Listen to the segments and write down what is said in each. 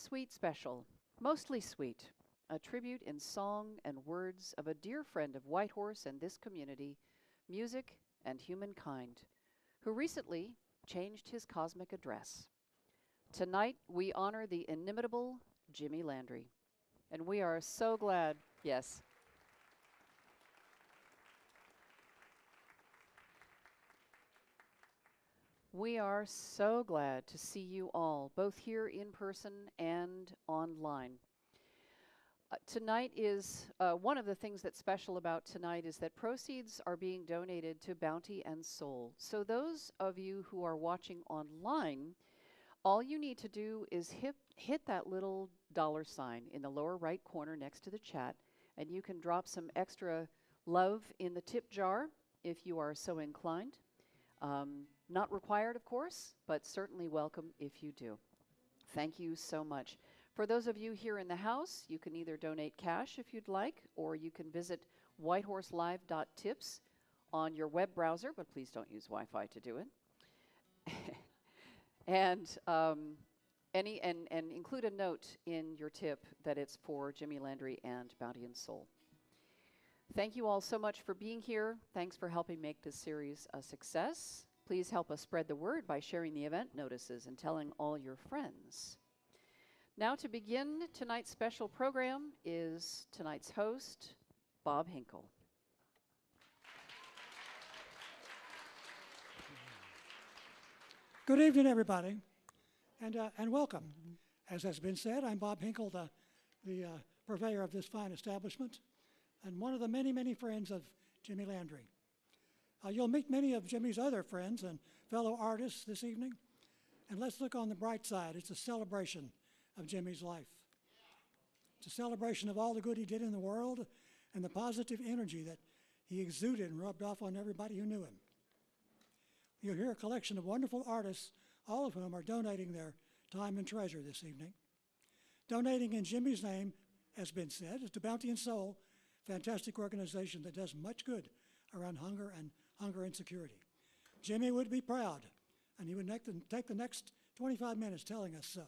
Bittersweet Special, Mostly Sweet, a tribute in song and words of a dear friend of Whitehorse and this community, music and humankind, who recently changed his cosmic address. Tonight, we honor the inimitable Jimmy Landry, and we are so glad, yes. We are so glad to see you all, both here in person and online. Tonight is, one of the things that's special about tonight is that proceeds are being donated to Bounty and Soul. So those of you who are watching online, all you need to do is hit that little $ in the lower right corner next to the chat, and you can drop some extra love in the tip jar if you are so inclined. Not required, of course, but certainly welcome if you do. Thank you so much. For those of you here in the house, you can either donate cash if you'd like, or you can visit whitehorselive.tips on your web browser, but please don't use Wi-Fi to do it. And include a note in your tip that it's for Jimmy Landry and Bounty and Soul. Thank you all so much for being here. Thanks for helping make this series a success. Please help us spread the word by sharing the event notices and telling all your friends. Now to begin tonight's special program is tonight's host, Bob Hinkle. Good evening, everybody, and welcome. As has been said, I'm Bob Hinkle, the purveyor of this fine establishment, and one of the many, many friends of Jimmy Landry. You'll meet many of Jimmy's other friends and fellow artists this evening, and let's look on the bright side. It's a celebration of Jimmy's life. It's a celebration of all the good he did in the world and the positive energy that he exuded and rubbed off on everybody who knew him. You'll hear a collection of wonderful artists, all of whom are donating their time and treasure this evening. Donating in Jimmy's name, has been said, is to Bounty and Soul, a fantastic organization that does much good around hunger insecurity. Jimmy would be proud, and he would take the next 25 minutes telling us so.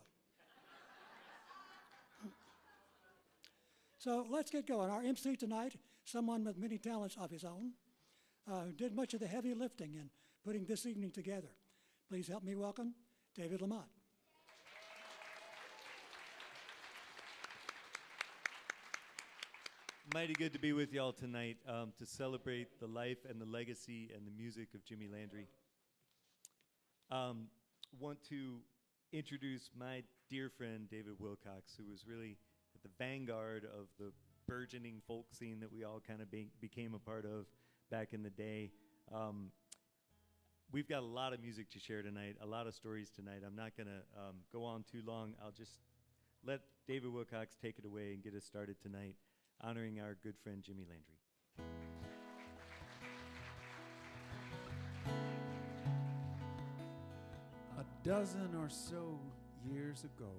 So let's get going. Our MC tonight, someone with many talents of his own, did much of the heavy lifting in putting this evening together. Please help me welcome David Lamont. Mighty good to be with y'all tonight to celebrate the life and the legacy and the music of Jimmy Landry. Want to introduce my dear friend David Wilcox, who was really at the vanguard of the burgeoning folk scene that we all kind of became a part of back in the day. We've got a lot of music to share tonight, a lot of stories tonight. I'm not going to go on too long. I'll just let David Wilcox take it away and get us started tonight, honoring our good friend Jimmy Landry. A dozen or so years ago,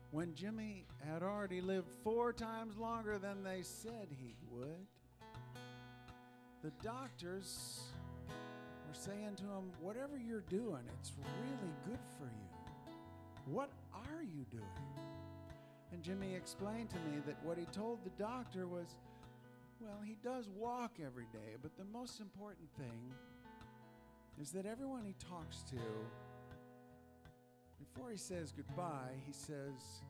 when Jimmy had already lived 4 times longer than they said he would, the doctors were saying to him, whatever you're doing, it's really good for you. What are you doing? And Jimmy explained to me that what he told the doctor was, well, he does walk every day, but the most important thing is that everyone he talks to, before he says goodbye, he says,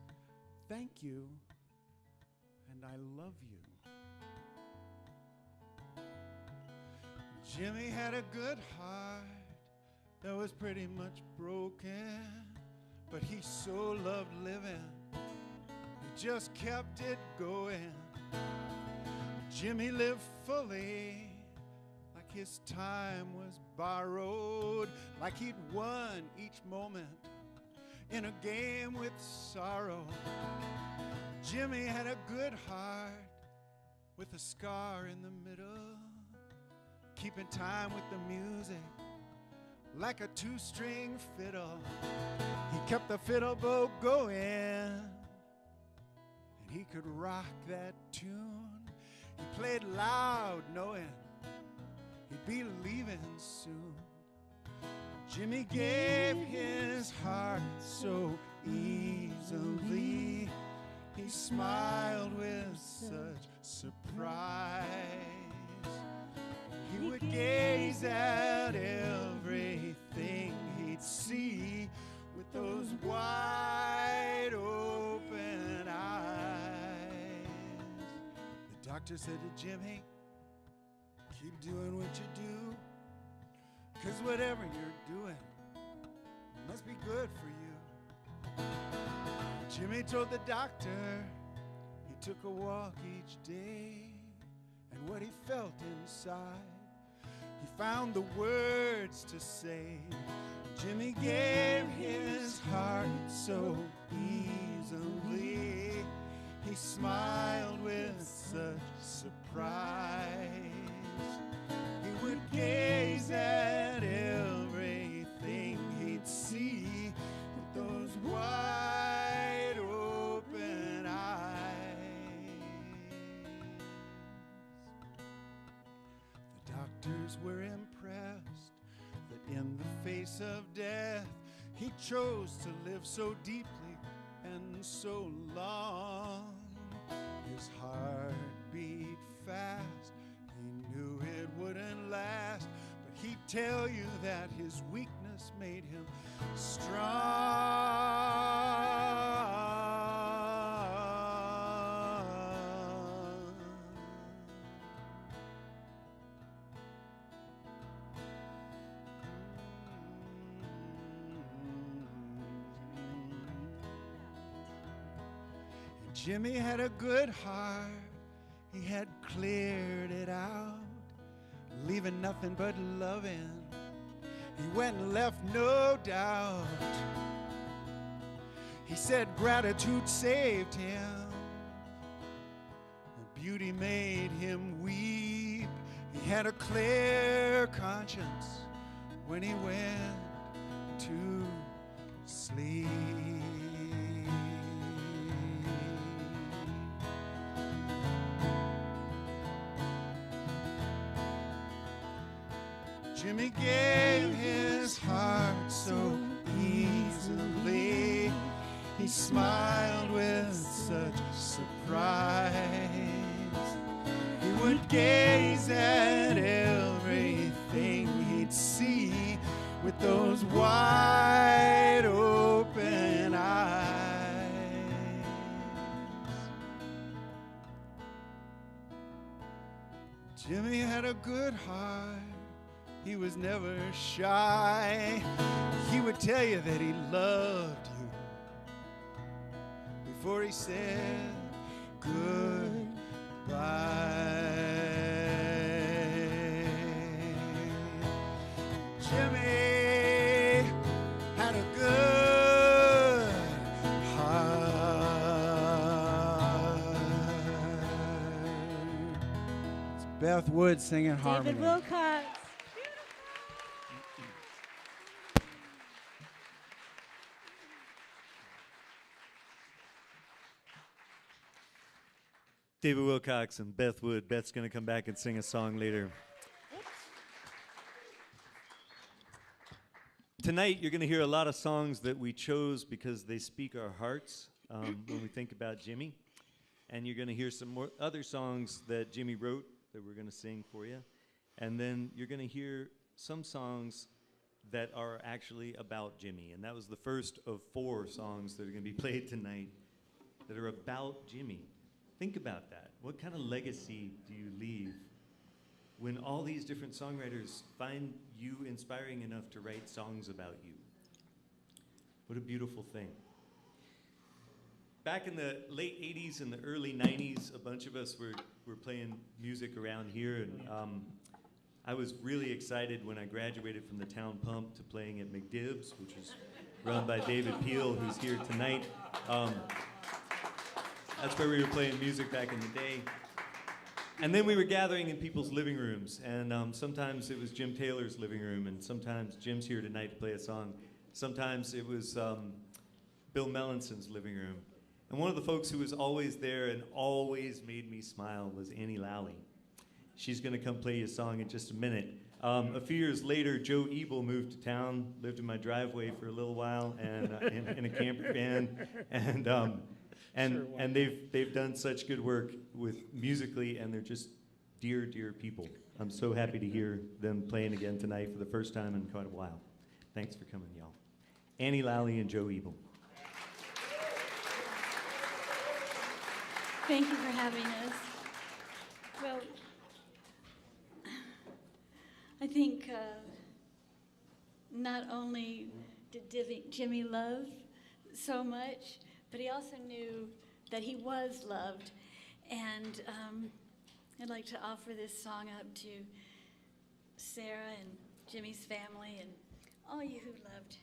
thank you, and I love you. Jimmy had a good heart that was pretty much broken, but he so loved living, he just kept it going. Jimmy lived fully, like his time was borrowed, like he'd won each moment in a game with sorrow. Jimmy had a good heart with a scar in the middle, keeping time with the music like a 2-string fiddle. He kept the fiddle bow going, and he could rock that tune. He played loud, knowing he'd be leaving soon. Jimmy gave his heart so easily, He smiled with such surprise. He would gaze at everything he'd see with those wide open eyes. The doctor said to Jimmy, keep doing what you do, 'cause whatever you're doing must be good for you. Jimmy told the doctor he took a walk each day, and what he felt inside, he found the words to say. Jimmy gave his heart so easily. He smiled with such surprise. He would gaze at everything he'd see with those wide open eyes. The doctors were impressed that in the face of death, he chose to live so deeply and so long. His heart beat fast, he knew it wouldn't last, but he'd tell you that his weakness made him strong. And Jimmy had a good heart. He had cleared it out, leaving nothing but loving. He went and left no doubt. He said gratitude saved him, and beauty made him weep. He had a clear conscience when he went to sleep. Jimmy gave his heart so easily. He smiled with such surprise. He would gaze at everything he'd see with those wide open eyes. Jimmy had a good heart. He was never shy. He would tell you that he loved you before he said goodbye. Jimmy had a good heart. It's Beth Wood singing harmony. David Wilcox. David Wilcox and Beth Wood. Beth's going to come back and sing a song later. Tonight, you're going to hear a lot of songs that we chose because they speak our hearts when we think about Jimmy. And you're going to hear some more other songs that Jimmy wrote that we're going to sing for you. And then you're going to hear some songs that are actually about Jimmy. And that was the first of 4 songs that are going to be played tonight that are about Jimmy. Think about that. What kind of legacy do you leave when all these different songwriters find you inspiring enough to write songs about you? What a beautiful thing. Back in the late 80s and the early 90s, a bunch of us were playing music around here, and I was really excited when I graduated from the town pump to playing at McDibb's, which is run by David Peel, who's here tonight. That's where we were playing music back in the day. And then we were gathering in people's living rooms, and sometimes it was Jim Taylor's living room, and sometimes Jim's here tonight to play a song. Sometimes it was Bill Mellanson's living room. And one of the folks who was always there and always made me smile was Annie Lally. She's going to come play you a song in just a minute. A few years later, Joe Ebel moved to town, lived in my driveway for a little while, and in a camper van, and they've done such good work with musically, and they're just dear people. I'm so happy to hear them playing again tonight for the first time in quite a while. Thanks for coming, y'all. Annie Lally and Joe Ebel. Thank you for having us. Well, I think not only did Jimmy love so much, but he also knew that he was loved. And I'd like to offer this song up to Sarah and Jimmy's family and all you who loved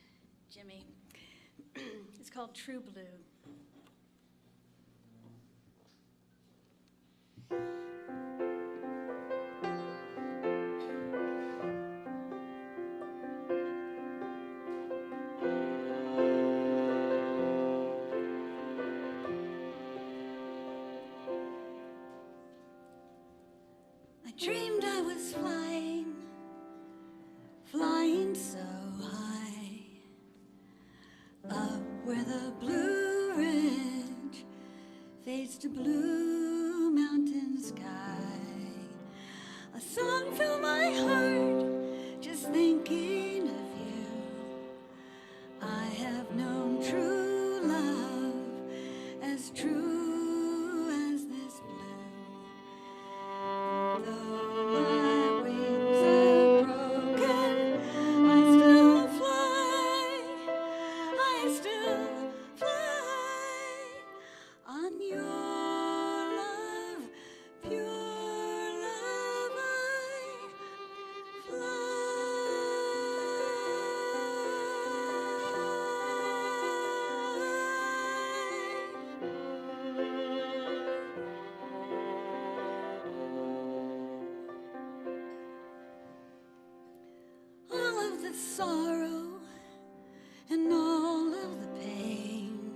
Jimmy. It's called True Blue. I dreamed I was flying so high, up where the Blue Ridge fades to blue mountain sky. A song filled my heart just thinking of you. I have known true love as true as this blue. Though my wings are broken, I still fly on your love, pure love I fly. All of the sorrow and all of the pain,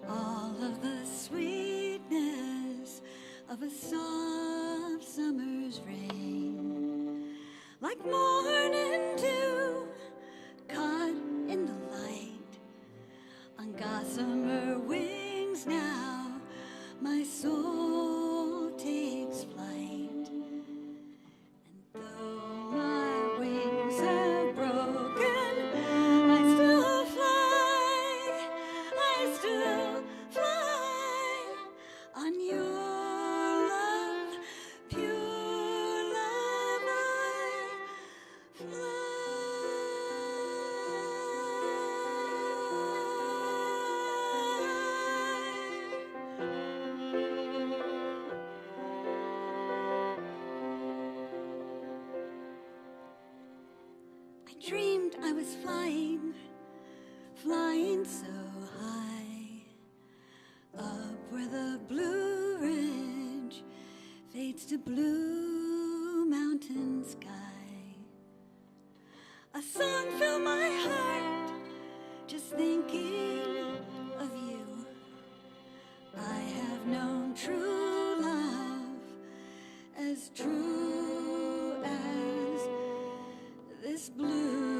all of the sweetness of a soft summer's rain, like morning dew caught in the light, on gossamer wings now my soul takes flight. And though my wings are broken, I still fly on your love, pure love I fly. I dreamed I was flying so high, up where the Blue Ridge fades to blue mountain sky. A song filled my heart just thinking of you. I have known true love as true as this blue.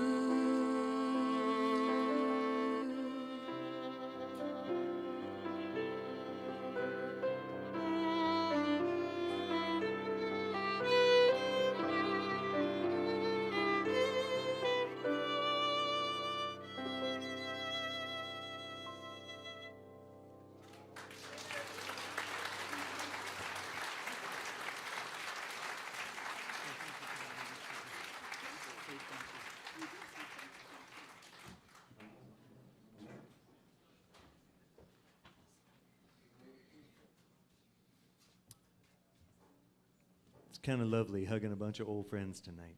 It's kind of lovely hugging a bunch of old friends tonight.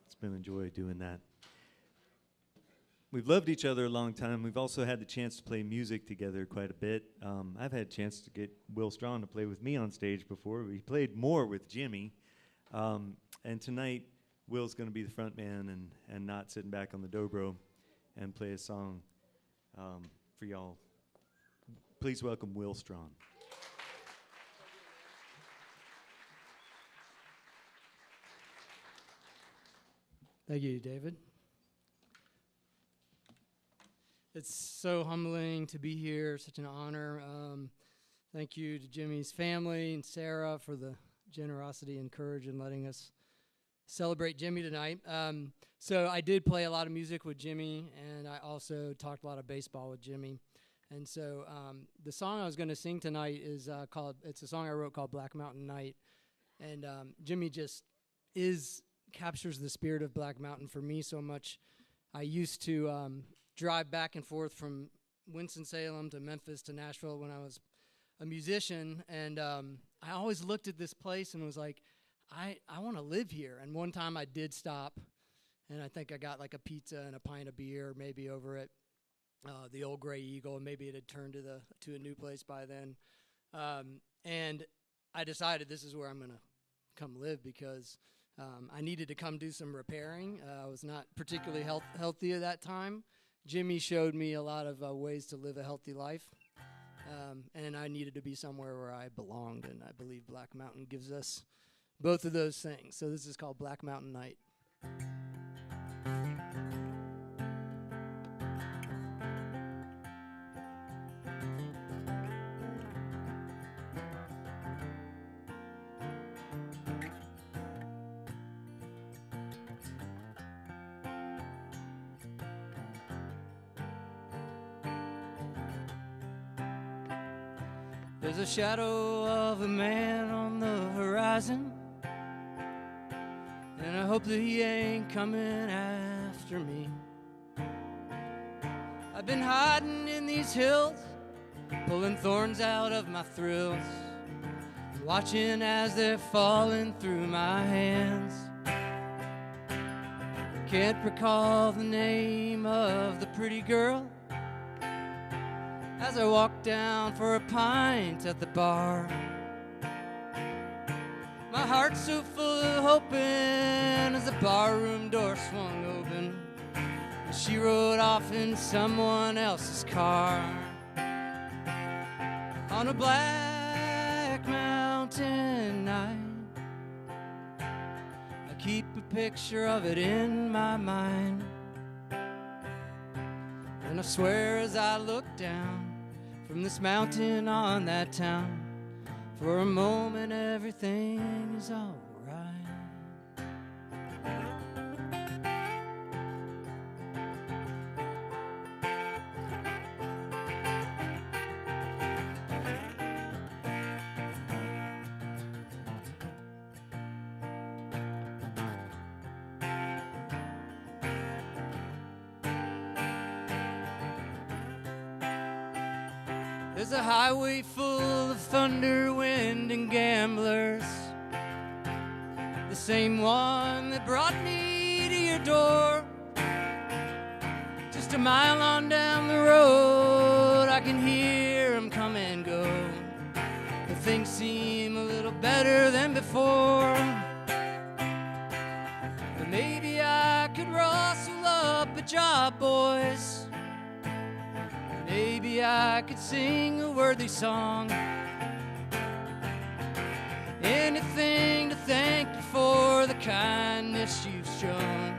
It's been a joy doing that. We've loved each other a long time. We've also had the chance to play music together quite a bit. I've had a chance to get Will Strong to play with me on stage before. We played more with Jimmy. And tonight, Will's going to be the front man and not sitting back on the dobro and play a song for y'all. Please welcome Will Strong. Thank you, David. It's so humbling to be here, such an honor. Thank you to Jimmy's family and Sarah for the generosity and courage in letting us celebrate Jimmy tonight. So I did play a lot of music with Jimmy, and I also talked a lot of baseball with Jimmy. And so the song I was going to sing tonight is it's a song I wrote called Black Mountain Night. And Jimmy just captures the spirit of Black Mountain for me so much. I used to drive back and forth from Winston-Salem to Memphis to Nashville when I was a musician, and I always looked at this place and was like, I want to live here. And one time I did stop, and I think I got like a pizza and a pint of beer maybe over at the old Gray Eagle, and maybe it had turned to a new place by then. And I decided this is where I'm going to come live because I needed to come do some repairing. I was not particularly healthy at that time. Jimmy showed me a lot of ways to live a healthy life, and I needed to be somewhere where I belonged, and I believe Black Mountain gives us both of those things. So this is called Black Mountain Night. There's a shadow of a man on the horizon, and I hope that he ain't coming after me. I've been hiding in these hills, pulling thorns out of my thrills, watching as they're falling through my hands. Can't recall the name of the pretty girl as I walk down for a pint at the bar. My heart's so full of hoping as the barroom door swung open and she rode off in someone else's car. On a black mountain night, I keep a picture of it in my mind, and I swear as I look down from this mountain on that town, for a moment everything is all right. There's a highway full of thunder, wind, and gamblers, the same one that brought me to your door. Just a mile on down the road, I can hear them come and go, but things seem a little better than before. But maybe I could rustle up a job, boys. Maybe I could sing a worthy song. Anything to thank you for the kindness you've shown,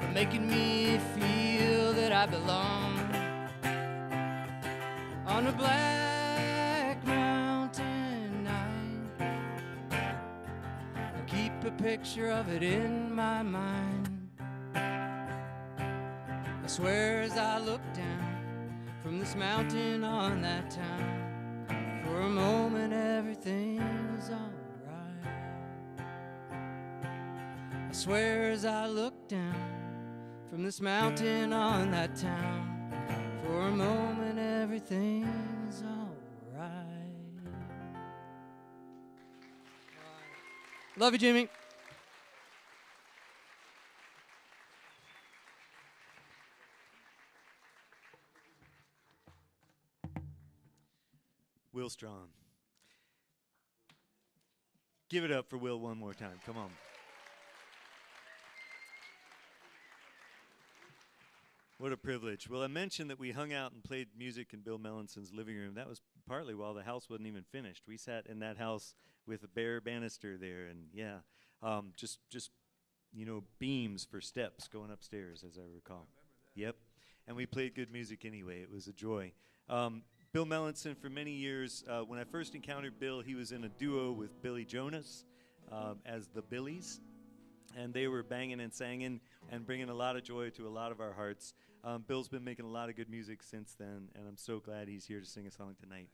for making me feel that I belong. On a black mountain night, I keep a picture of it in my mind. I swear as I look down from this mountain on that town, for a moment everything is alright. I swear as I look down from this mountain on that town, for a moment everything is alright. Love you, Jimmy. Will Strong. Give it up for Will one more time. Come on. What a privilege. Well, I mentioned that we hung out and played music in Bill Melancon's living room. That was partly while the house wasn't even finished. We sat in that house with a bare banister there, and yeah, just beams for steps going upstairs, as I recall. Yep. and we played good music anyway. It was a joy. Bill Melanson, for many years, when I first encountered Bill, he was in a duo with Billy Jonas as the Billies, and they were banging and singing and bringing a lot of joy to a lot of our hearts. Bill's been making a lot of good music since then, and I'm so glad he's here to sing a song tonight.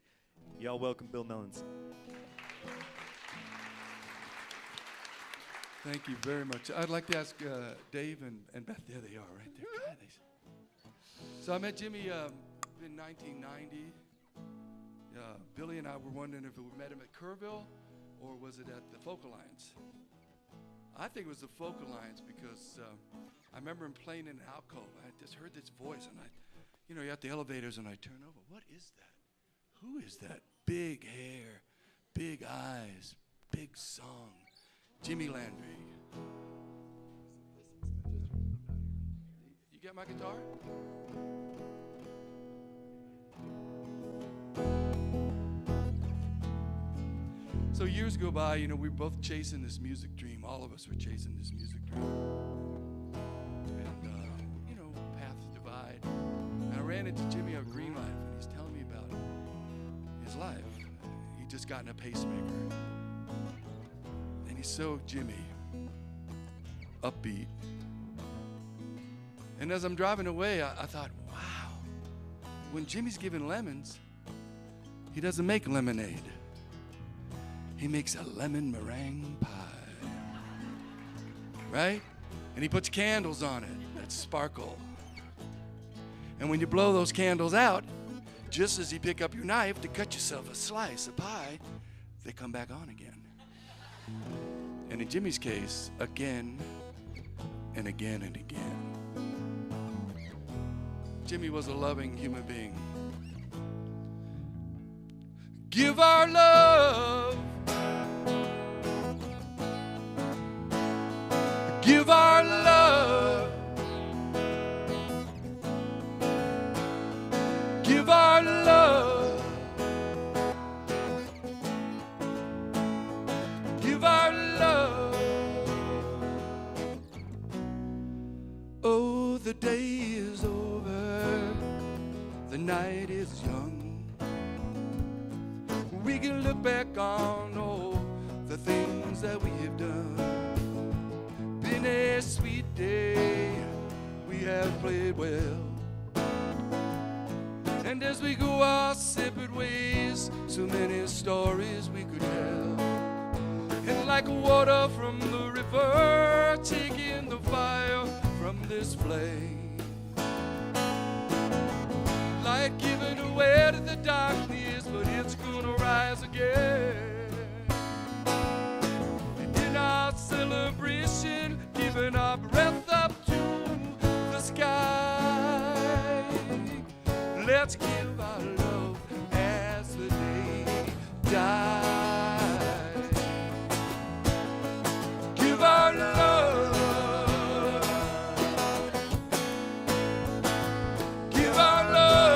Y'all welcome Bill Melanson. Thank you very much. I'd like to ask Dave and Beth. There they are, right there. God, so I met Jimmy in 1990. Billy and I were wondering if we met him at Kerrville or was it at the Folk Alliance. I think it was the Folk Alliance because I remember him playing in an alcove. I just heard this voice, and you're at the elevators, and I turn over. What is that? Who is that? Big hair, big eyes, big song. Jimmy Landry. You got my guitar? So years go by, we were both chasing this music dream. All of us were chasing this music dream. And, paths divide. And I ran into Jimmy at Green Life, and he's telling me about his life. He'd just gotten a pacemaker. And he's so Jimmy, upbeat. And as I'm driving away, I thought, wow, when Jimmy's giving lemons, he doesn't make lemonade. He makes a lemon meringue pie, right? And he puts candles on it that sparkle. And when you blow those candles out, just as you pick up your knife to cut yourself a slice of pie, they come back on again. And in Jimmy's case, again and again and again. Jimmy was a loving human being. Give our love. Give our love. Give our love. Give our love. Oh, the day is over. The night is young. We can look back on all the things that we have done. Been a sweet day, we have played well. And as we go our separate ways, so many stories we could tell. And like water from the river, taking the fire from this flame. Like giving away to the darkness, but it's gonna rise again. And in our celebration, giving our breath up to the sky. Let's give our love as the day dies. Give our love. Give our love.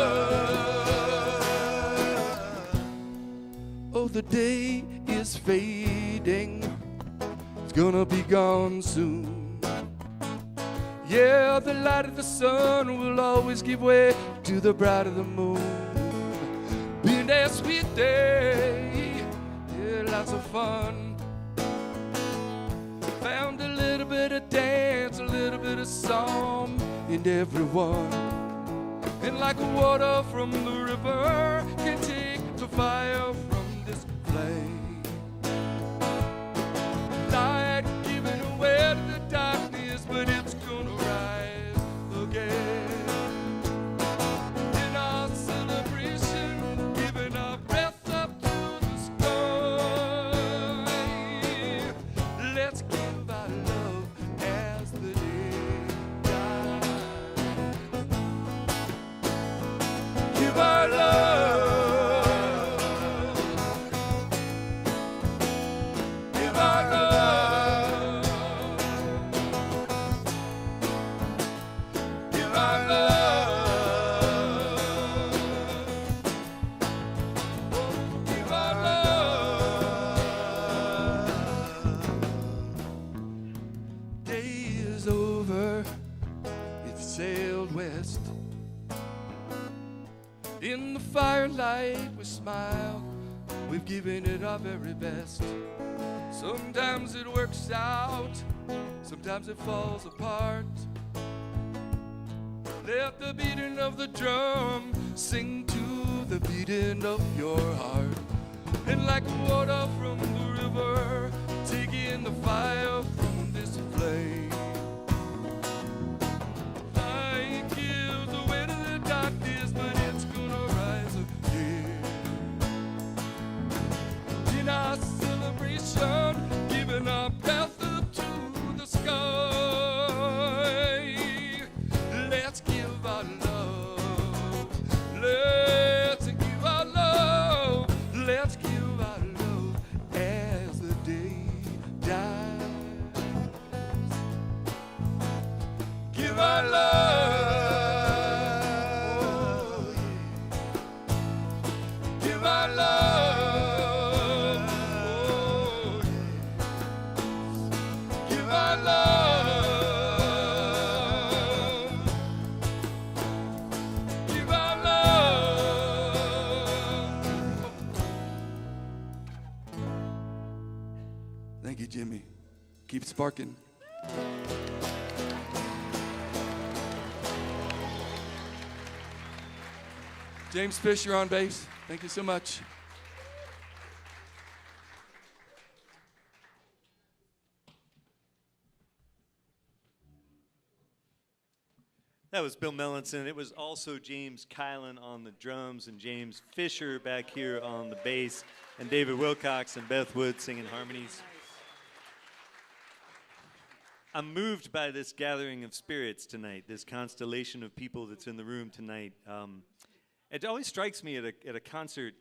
Oh, the day is fading. It's gonna be gone soon. Yeah, the light of the sun will always give way to the bright of the moon. Been a sweet day, yeah, lots of fun. Found a little bit of dance, a little bit of song in everyone. And like water from the river can take the fire from this flame. Light giving away to the darkness, but it's gonna rise again. In our celebration, giving our breath up to the sky. Let's give our love as the day dies. Give our love. our life with smile. We've given it our very best. Sometimes it works out, sometimes it falls apart. Let the beating of the drum sing to the beating of your heart. And like water from the river, taking the fire from this flame. Light gives the way to the darkness, but it's gonna rise again. In our celebration, giving our breath to the sky. Let's give our love. Let's give our love. Let's give our love as the day dies. Give our love. Give our love. Oh, yes. Give our love. Give our love. Thank you, Jimmy. Keep sparking. James Fisher on bass. Thank you so much. That was Bill Mellinson. It was also James Kylan on the drums and James Fisher back here on the bass, and David Wilcox and Beth Wood singing harmonies. I'm moved by this gathering of spirits tonight, this constellation of people that's in the room tonight. It always strikes me at a concert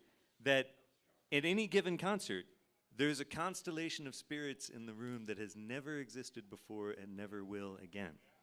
that at any given concert, there's a constellation of spirits in the room that has never existed before and never will again.